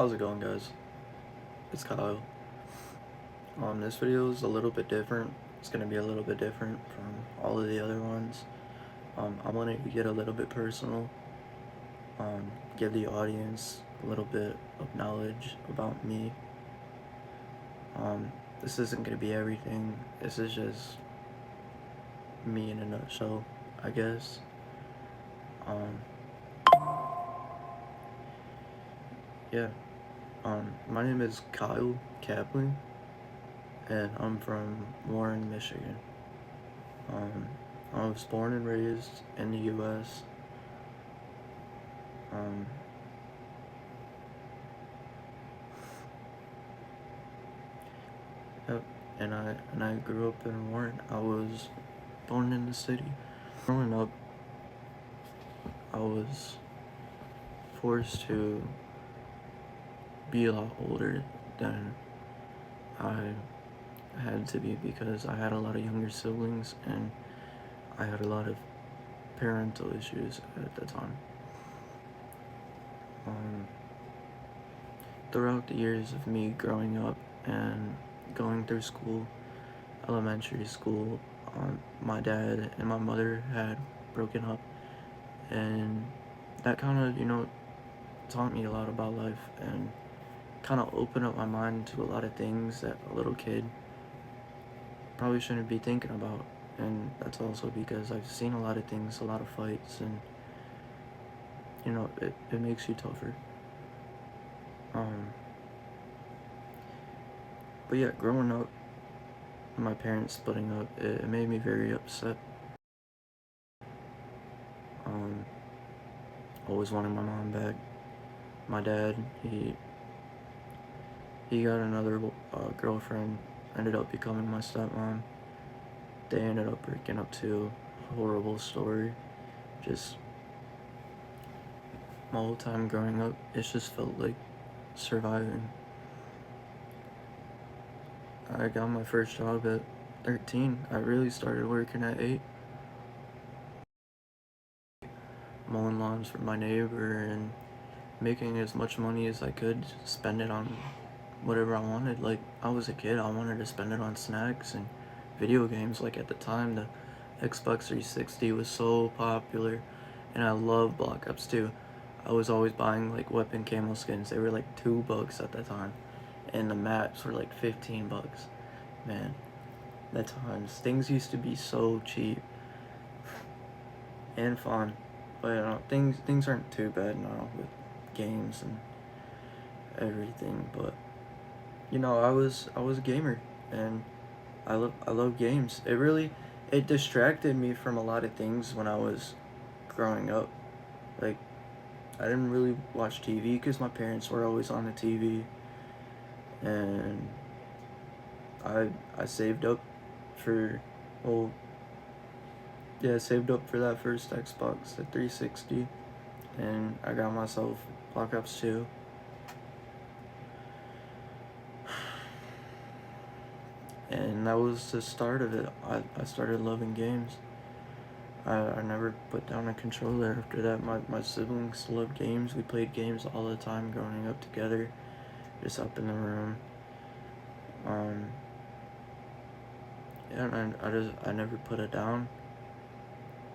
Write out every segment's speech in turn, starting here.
How's it going, guys? It's Kyle. This video is a little bit different. It's gonna be a little bit different from all of the other ones. I wanted to get a little bit personal, give the audience a little bit of knowledge about me. This isn't gonna be everything. This is just me in a nutshell, I guess. Um, yeah. My name is Kyle Kaplan, and I'm from Warren, Michigan. I was born and raised in the U.S. Um, yep, and I grew up in Warren. I was born in the city. Growing up, I was forced to be a lot older than I had to be because I had a lot of younger siblings and I had a lot of parental issues at the time. Throughout the years of me growing up and going through school, elementary school, my dad and my mother had broken up, and that kind of, taught me a lot about life and kind of opened up my mind to a lot of things that a little kid probably shouldn't be thinking about. And that's also because I've seen a lot of things, a lot of fights, and it makes you tougher. But yeah, growing up, my parents splitting up, it made me very upset. Always wanting my mom back. My dad, he got another girlfriend, ended up becoming my stepmom. They ended up breaking up too. Horrible story. Just my whole time growing up, it just felt like surviving. I got my first job at 13. I really started working at 8. Mowing lawns for my neighbor and making as much money as I could, spend it on whatever I wanted. Like, I was a kid, I wanted to spend it on snacks and video games. Like, at the time, the Xbox 360 was so popular, and I love Black Ops 2. I was always buying, like, weapon camo skins. They were, like, $2 at the time, and the maps were, like, $15. Man, that times. Things used to be so cheap and fun. But, things aren't too bad now with games and everything, but I was a gamer, and I love games. It distracted me from a lot of things when I was growing up. Like, I didn't really watch TV because my parents were always on the TV, and I saved up for well yeah, I saved up for that first Xbox, the 360, and I got myself Black Ops 2. And that was the start of it. I started loving games. I never put down a controller after that. My siblings loved games. We played games all the time growing up together, just up in the room. Yeah, and I never put it down.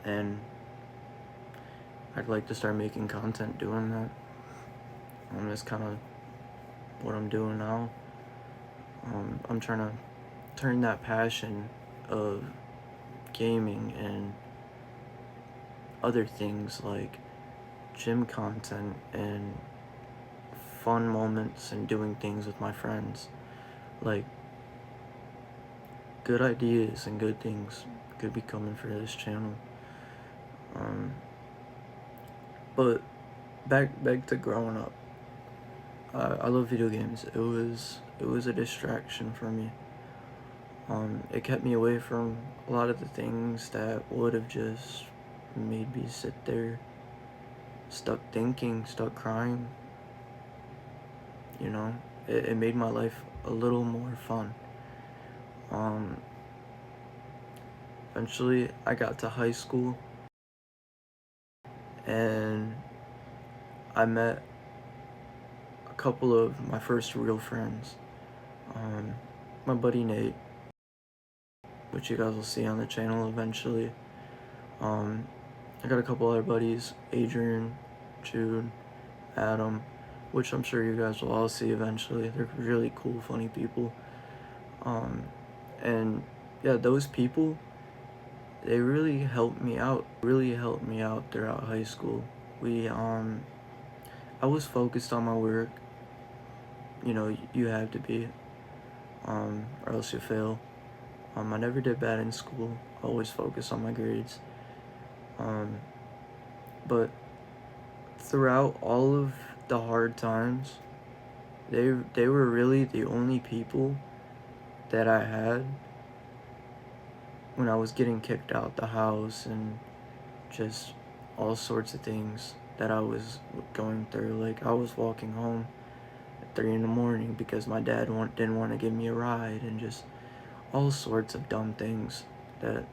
And I'd like to start making content doing that. That's kind of what I'm doing now. I'm trying to turn that passion of gaming and other things like gym content and fun moments and doing things with my friends. Like, good ideas and good things could be coming for this channel. But back to growing up. I love video games. It was a distraction for me. It kept me away from a lot of the things that would have just made me sit there, stuck thinking, stuck crying. It made my life a little more fun. Eventually, I got to high school, and I met couple of my first real friends. Um, my buddy Nate, which you guys will see on the channel eventually. Um, I got a couple other buddies, Adrian, Jude, Adam, which I'm sure you guys will all see eventually. They're really cool, funny people. And yeah, those people, they really helped me out. Throughout high school. I was focused on my work. You know, you have to be, or else you fail. I never did bad in school. Always focused on my grades. But throughout all of the hard times, they were really the only people that I had when I was getting kicked out the house and just all sorts of things that I was going through. Like, I was walking home at 3 in the morning because my dad didn't want to give me a ride, and just all sorts of dumb things that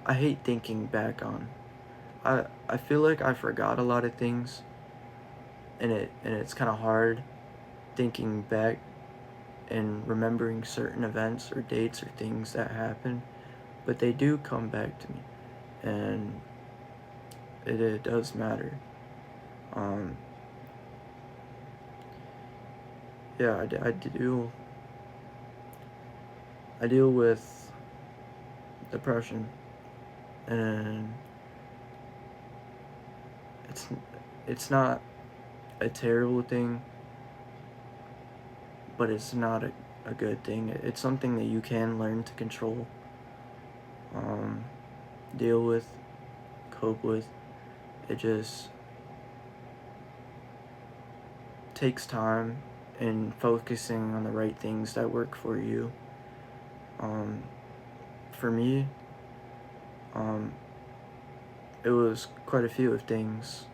I hate thinking back on. I feel like I forgot a lot of things, and it's kind of hard thinking back and remembering certain events or dates or things that happened, but they do come back to me, and it does matter. Yeah, I deal with depression, and it's not a terrible thing, but it's not a good thing. It's something that you can learn to control, deal with, cope with. It just takes time and focusing on the right things that work for you. For me, it was quite a few of things.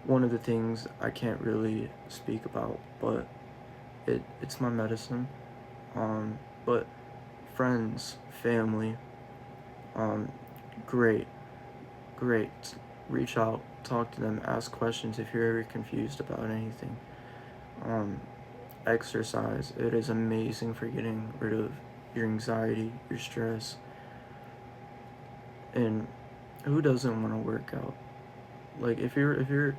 One of the things I can't really speak about, but it's my medicine. But friends, family, great. Reach out, talk to them, ask questions if you're ever confused about anything. Exercise, it is amazing for getting rid of your anxiety, your stress. And who doesn't want to work out? Like, if you're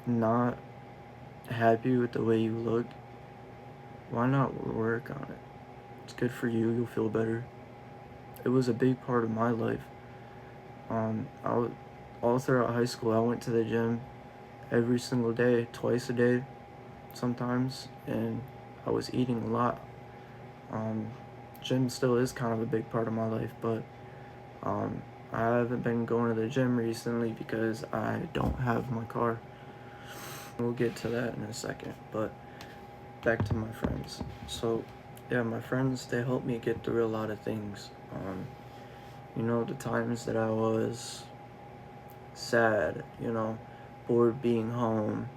not happy with the way you look, why not work on it? It's good for you, you'll feel better. It was a big part of my life. All throughout high school, I went to the gym every single day, twice a day sometimes, and I was eating a lot. Gym still is kind of a big part of my life, but I haven't been going to the gym recently because I don't have my car. We'll get to that in a second, but back to my friends. So yeah, my friends, they helped me get through a lot of things. The times that I was sad, bored being home.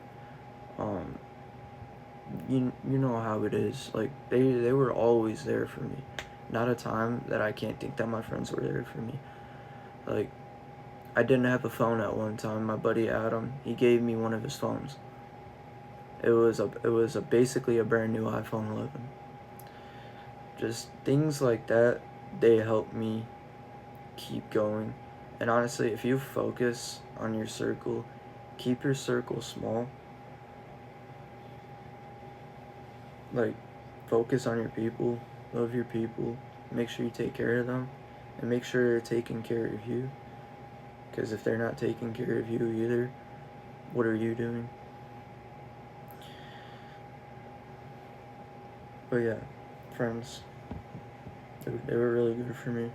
You know how it is. Like, they were always there for me. Not a time that I can't think that my friends were there for me. Like, I didn't have a phone at one time. My buddy Adam, he gave me one of his phones. It was basically a brand new iPhone 11. Just things like that, they helped me keep going. And honestly, if you focus on your circle, keep your circle small. Like, focus on your people, love your people, make sure you take care of them, and make sure they're taking care of you. Because if they're not taking care of you either, what are you doing? But yeah, friends, they were really good for me.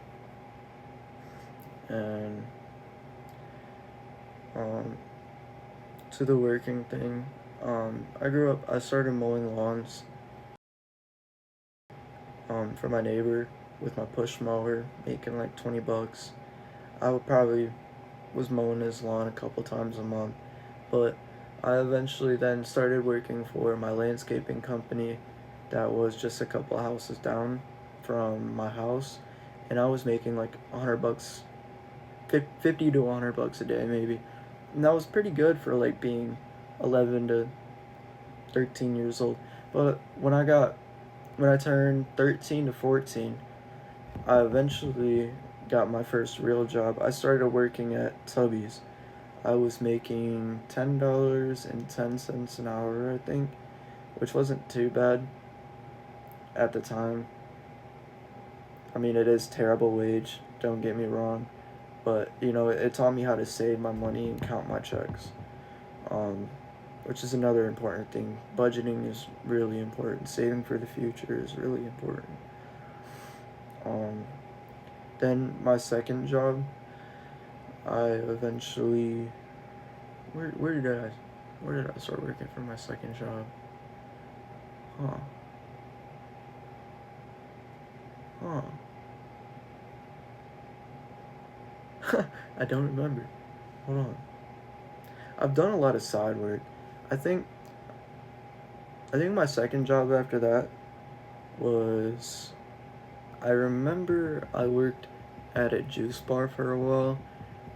And to the working thing, I started mowing lawns for my neighbor with my push mower, making like $20. I probably was mowing his lawn a couple times a month, but I eventually then started working for my landscaping company that was just a couple houses down from my house, and I was making like $100, $50 to $100 a day maybe. And that was pretty good for like being 11 to 13 years old. But when I turned 13 to 14, I eventually got my first real job. I started working at Tubby's. I was making $10.10 an hour, I think, which wasn't too bad at the time. I mean, it is terrible wage, don't get me wrong, but it taught me how to save my money and count my checks, um, which is another important thing. Budgeting is really important. Saving for the future is really important. Um, then my second job, I eventually where did I start working for my second job? Huh. Huh. I don't remember. Hold on. I've done a lot of side work. I think I think my second job after that was, I remember I worked at a juice bar for a while,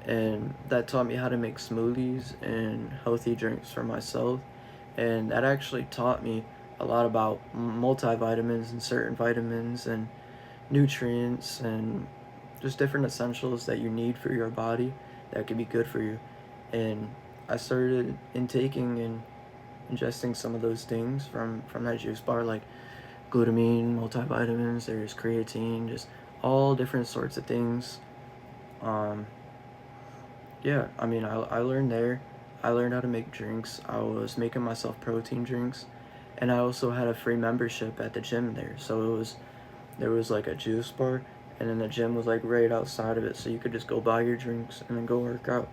and that taught me how to make smoothies and healthy drinks for myself. And that actually taught me a lot about multivitamins and certain vitamins and nutrients and just different essentials that you need for your body that could be good for you. And I started intaking and ingesting some of those things from that juice bar, like glutamine, multivitamins, there's creatine, just all different sorts of things. Um, yeah, I mean, I learned there. I learned how to make drinks. I was making myself protein drinks, and I also had a free membership at the gym there. So there was like a juice bar, and then the gym was like right outside of it, so you could just go buy your drinks and then go work out.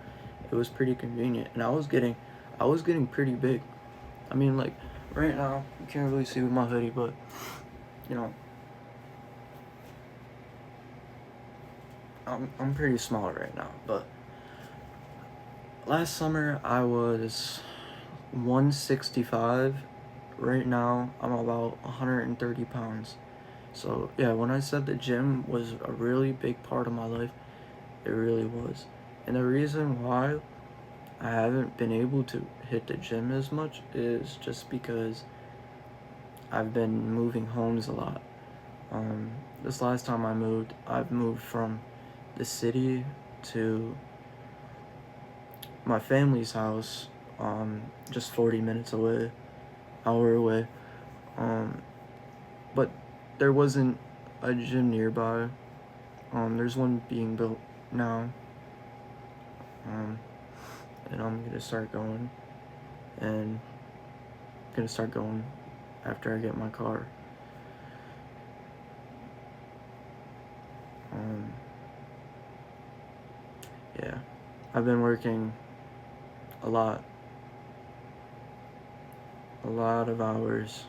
It was pretty convenient, and I was getting pretty big. I mean, like right now you can't really see with my hoodie, but you know, I'm pretty small right now. But last summer I was 165. Right now I'm about 130 pounds. So yeah, when I said the gym was a really big part of my life, it really was. And the reason why I haven't been able to hit the gym as much is just because I've been moving homes a lot. This last time I've moved from the city to my family's house, just 40 minutes away, hour away. Um, but there wasn't a gym nearby. There's one being built now. Um, and I'm gonna start going, and gonna start going after I get my car. Um, yeah, I've been working a lot of hours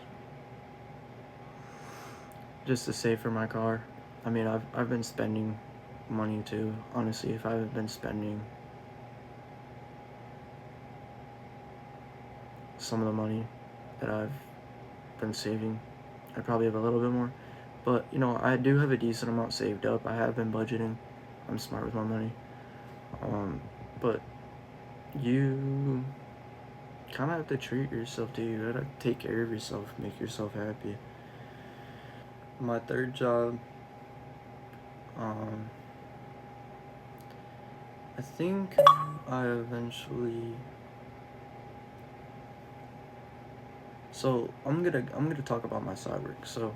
just to save for my car. I mean, I've been spending money too. Honestly, if I haven't been spending some of the money that I've been saving, I probably have a little bit more. But I do have a decent amount saved up. I have been budgeting. I'm smart with my money. But you kind of have to treat yourself too. You gotta take care of yourself, make yourself happy. My third job, um, I think I eventually. So I'm gonna talk about my side work. So,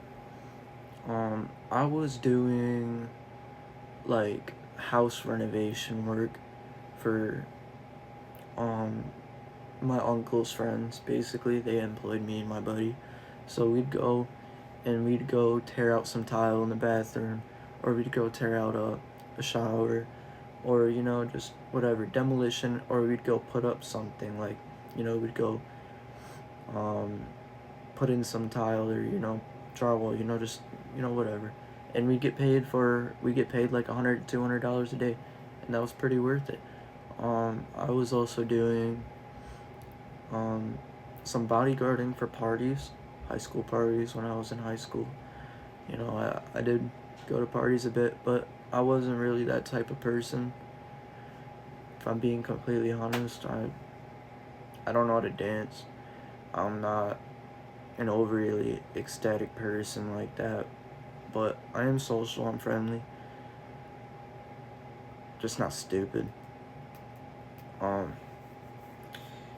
I was doing like house renovation work for um my uncle's friends. Basically, they employed me and my buddy, so we'd go tear out some tile in the bathroom, or we'd go tear out a shower, or just whatever demolition, or we'd go put up something like we'd go um put in some tile, or drywall, just whatever. And we get paid like $100 to $200 a day, and that was pretty worth it. I was also doing um some bodyguarding for parties, high school parties when I was in high school. I did go to parties a bit, but I wasn't really that type of person. If I'm being completely honest, I don't know how to dance. I'm not an overly ecstatic person like that, but I am social, I'm friendly, just not stupid. Um,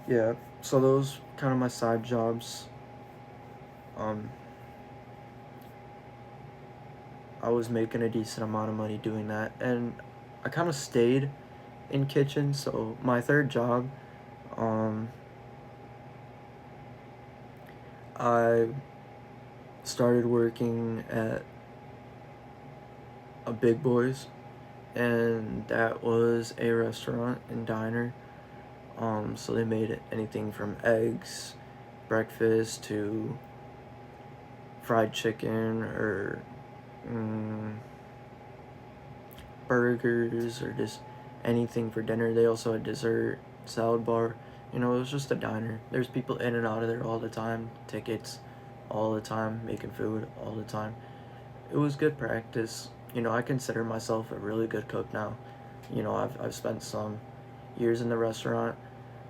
yeah, so those kind of my side jobs. Um, I was making a decent amount of money doing that, and I kind of stayed in kitchen. So my third job, um, I started working at a Big Boys, and that was a restaurant and diner. So they made anything from eggs, breakfast, to fried chicken, or mm, burgers, or just anything for dinner. They also had dessert, salad bar. It was just a diner. There's people in and out of there all the time, tickets all the time, making food all the time. It was good practice. I consider myself a really good cook now. I've spent some years in the restaurant.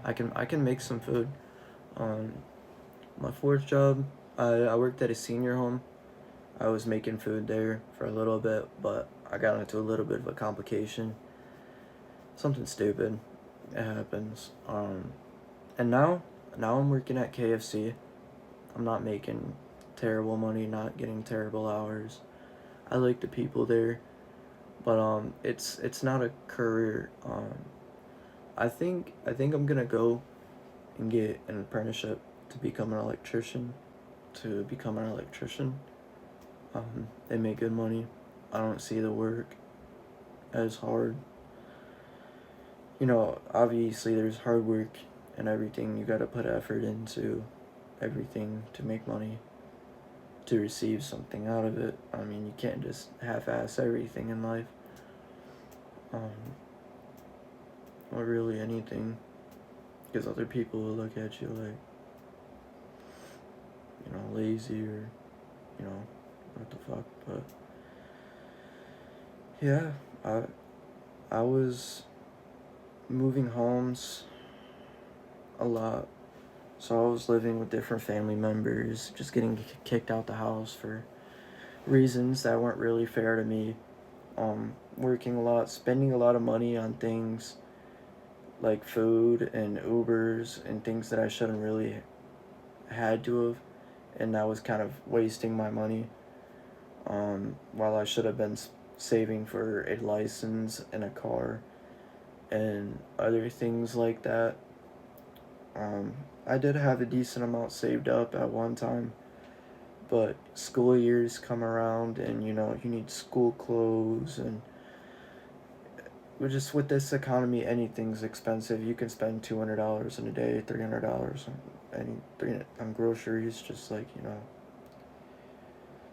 I can make some food. Um, my fourth job, I worked at a senior home. I was making food there for a little bit, but I got into a little bit of a complication. Something stupid. It happens. And now I'm working at KFC. I'm not making terrible money, not getting terrible hours. I like the people there, but it's not a career. I think I'm gonna go and get an apprenticeship to become an electrician. To become an electrician, they make good money. I don't see the work as hard. Obviously there's hard work and everything. You gotta put effort into everything to make money, to receive something out of it. I mean, you can't just half-ass everything in life. Um, or really anything, because other people will look at you like, lazy, or, what the fuck. But yeah, I was moving homes a lot. So I was living with different family members, just getting kicked out the house for reasons that weren't really fair to me. Working a lot, spending a lot of money on things like food and Ubers and things that I shouldn't really had to have, and that was kind of wasting my money. While I should have been saving for a license and a car and other things like that. I did have a decent amount saved up at one time, but school years come around, and you need school clothes, and just with this economy, anything's expensive. You can spend $200 in a day, $300 on groceries. Just like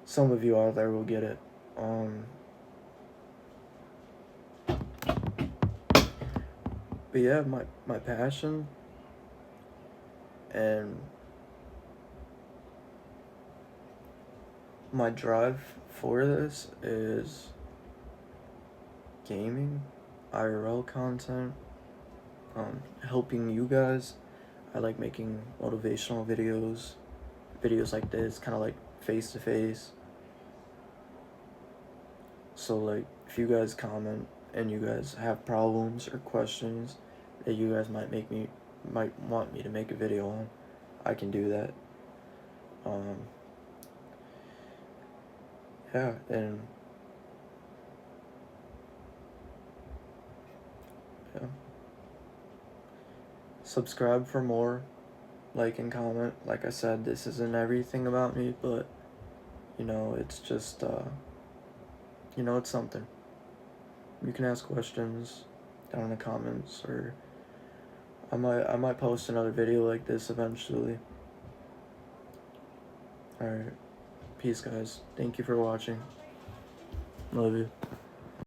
some of you out there will get it. But yeah, my passion and my drive for this is gaming, IRL content, helping you guys. I like making motivational videos like this, kind of like face to face. So like, if you guys comment and you guys have problems or questions that you guys might want me to make a video on, I can do that. Yeah, and yeah. Subscribe for more, like and comment. Like I said, this isn't everything about me, but it's just it's something. You can ask questions down in the comments, or I might post another video like this eventually. Alright. Peace, guys. Thank you for watching. Love you.